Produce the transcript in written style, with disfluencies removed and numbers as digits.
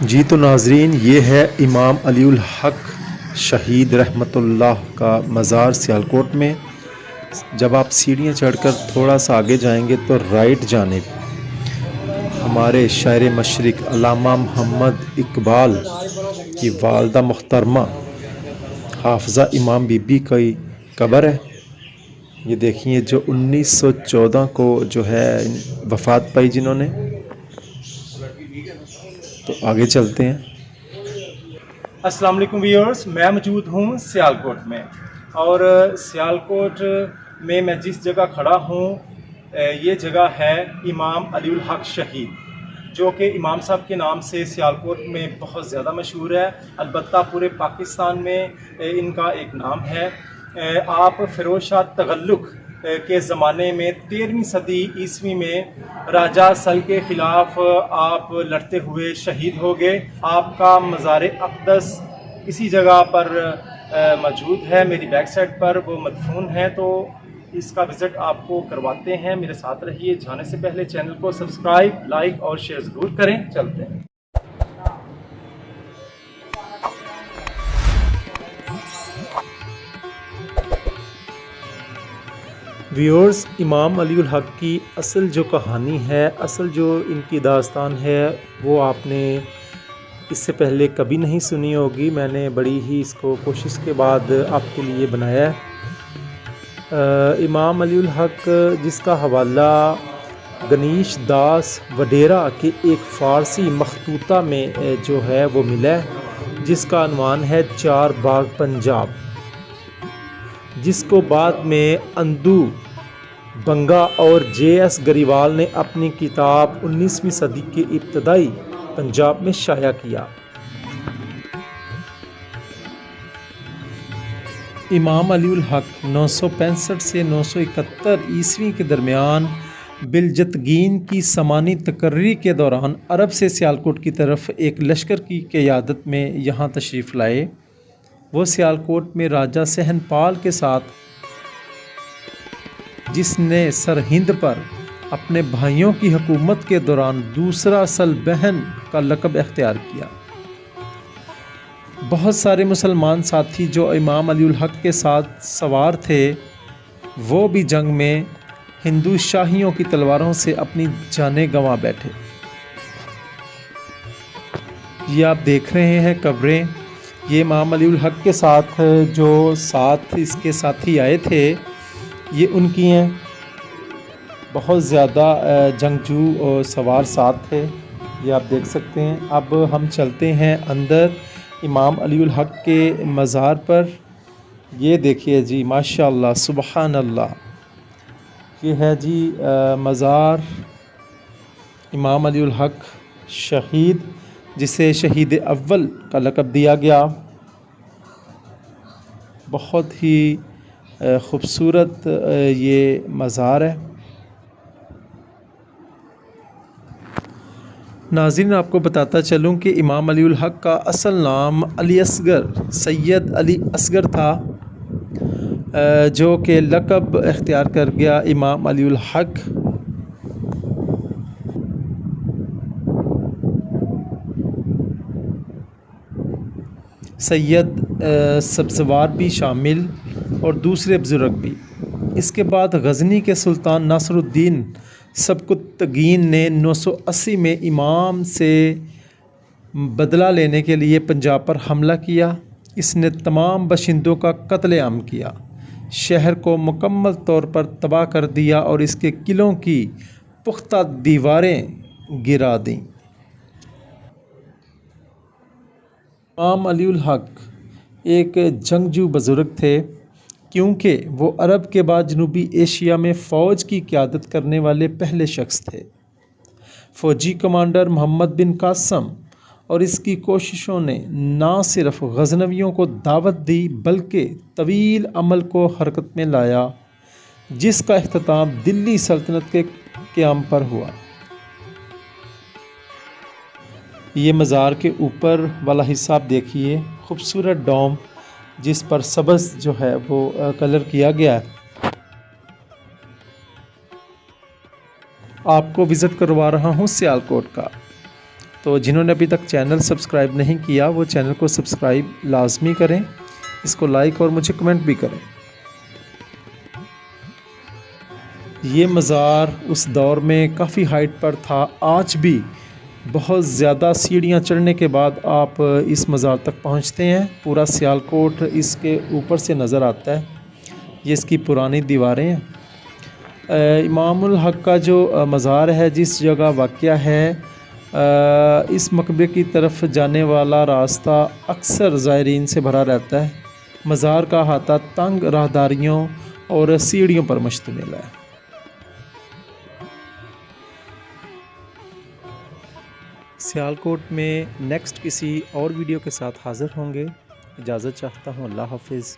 جی تو ناظرین، یہ ہے امام علی الحق شہید رحمۃ اللہ کا مزار سیالکوٹ میں۔ جب آپ سیڑھیاں چڑھ کر تھوڑا سا آگے جائیں گے تو رائٹ جانب ہمارے شاعر مشرق علامہ محمد اقبال کی والدہ محترمہ حافظہ امام بی بی کی قبر ہے۔ یہ دیکھیے جو 1914 کو جو ہے وفات پائی جنہوں نے۔ تو آگے چلتے ہیں۔ السلام علیکم ویورز، میں موجود ہوں سیالکوٹ میں، اور سیالکوٹ میں جس جگہ کھڑا ہوں یہ جگہ ہے امام علی الحق شہید، جو کہ امام صاحب کے نام سے سیالکوٹ میں بہت زیادہ مشہور ہے۔ البتہ پورے پاکستان میں ان کا ایک نام ہے۔ آپ فیروز شاہ تغلق کے زمانے میں 13ویں صدی عیسوی میں راجہ سل کے خلاف آپ لڑتے ہوئے شہید ہو گئے۔ آپ کا مزار اقدس اسی جگہ پر موجود ہے، میری بیک سائڈ پر وہ مدفون ہے، تو اس کا وزٹ آپ کو کرواتے ہیں۔ میرے ساتھ رہیے۔ جانے سے پہلے چینل کو سبسکرائب، لائک اور شیئر ضرور کریں۔ چلتے ہیں۔ ویورز، امام علی الحق کی اصل جو کہانی ہے، اصل جو ان کی داستان ہے، وہ آپ نے اس سے پہلے کبھی نہیں سنی ہوگی۔ میں نے بڑی ہی اس کو کوشش کے بعد آپ کے لیے بنایا ہے۔ امام علی الحق جس کا حوالہ گنیش داس وڈیرا کے ایک فارسی مخطوطہ میں جو ہے وہ ملا ہے، جس کا عنوان ہے چار باغ پنجاب، جس کو بعد میں اندو بنگا اور جے ایس گریوال نے اپنی کتاب 19ویں صدی کے ابتدائی پنجاب میں شائع کیا۔ امام علی الحق 965 سے 971 عیسوی کے درمیان بلجتگین کی سامانی تقرری کے دوران عرب سے سیالکوٹ کی طرف ایک لشکر کی قیادت میں یہاں تشریف لائے۔ وہ سیالکوٹ میں راجہ سہن پال کے ساتھ، جس نے سرہند پر اپنے بھائیوں کی حکومت کے دوران دوسرا سلبہن کا لقب اختیار کیا۔ بہت سارے مسلمان ساتھی جو امام علی الحق کے ساتھ سوار تھے، وہ بھی جنگ میں ہندو شاہیوں کی تلواروں سے اپنی جانیں گنوا بیٹھے۔ یہ آپ دیکھ رہے ہیں قبریں، یہ امام علی الحق کے ساتھ جو اس کے ساتھی آئے تھے یہ ان کی ہیں۔ بہت زیادہ جنگجو اور سوار ساتھ تھے، یہ آپ دیکھ سکتے ہیں۔ اب ہم چلتے ہیں اندر امام علی الحق کے مزار پر۔ یہ دیکھیے جی، ماشاءاللہ، سبحان اللہ، یہ ہے جی مزار امام علی الحق شہید، جسے شہید اول کا لقب دیا گیا۔ بہت ہی خوبصورت یہ مزار ہے۔ ناظرین، آپ کو بتاتا چلوں کہ امام علی الحق کا اصل نام علی اصغر سید علی اصغر تھا، جو کہ لقب اختیار کر گیا امام علی الحق۔ سید سبزوار بھی شامل اور دوسرے بزرگ بھی۔ اس کے بعد غزنی کے سلطان ناصر الدین سبکتگین نے 980 میں امام سے بدلہ لینے کے لیے پنجاب پر حملہ کیا۔ اس نے تمام باشندوں کا قتل عام کیا، شہر کو مکمل طور پر تباہ کر دیا اور اس کے قلعوں کی پختہ دیواریں گرا دیں۔ امام علی الحق ایک جنگجو بزرگ تھے، کیونکہ وہ عرب کے بعد جنوبی ایشیا میں فوج کی قیادت کرنے والے پہلے شخص تھے۔ فوجی کمانڈر محمد بن قاسم اور اس کی کوششوں نے نہ صرف غزنویوں کو دعوت دی بلکہ طویل عمل کو حرکت میں لایا، جس کا اختتام دلی سلطنت کے قیام پر ہوا۔ یہ مزار کے اوپر والا حصہ آپ دیکھیے، خوبصورت ڈوم جس پر سبز جو ہے وہ کلر کیا گیا ہے۔ آپ کو وزٹ کروا رہا ہوں سیالکوٹ کا۔ تو جنہوں نے ابھی تک چینل سبسکرائب نہیں کیا وہ چینل کو سبسکرائب لازمی کریں، اس کو لائک اور مجھے کمنٹ بھی کریں۔ یہ مزار اس دور میں کافی ہائٹ پر تھا، آج بھی بہت زیادہ سیڑھیاں چڑھنے کے بعد آپ اس مزار تک پہنچتے ہیں۔ پورا سیالکوٹ اس کے اوپر سے نظر آتا ہے، یہ اس کی پرانی دیواریں ہیں۔ امام الحق کا جو مزار ہے جس جگہ واقع ہے، اس مقبرے کی طرف جانے والا راستہ اکثر زائرین سے بھرا رہتا ہے۔ مزار کا احاطہ تنگ راہداریوں اور سیڑھیوں پر مشتمل ہے۔ سیالکوٹ میں نیکسٹ کسی اور ویڈیو کے ساتھ حاضر ہوں گے۔ اجازت چاہتا ہوں، اللہ حافظ۔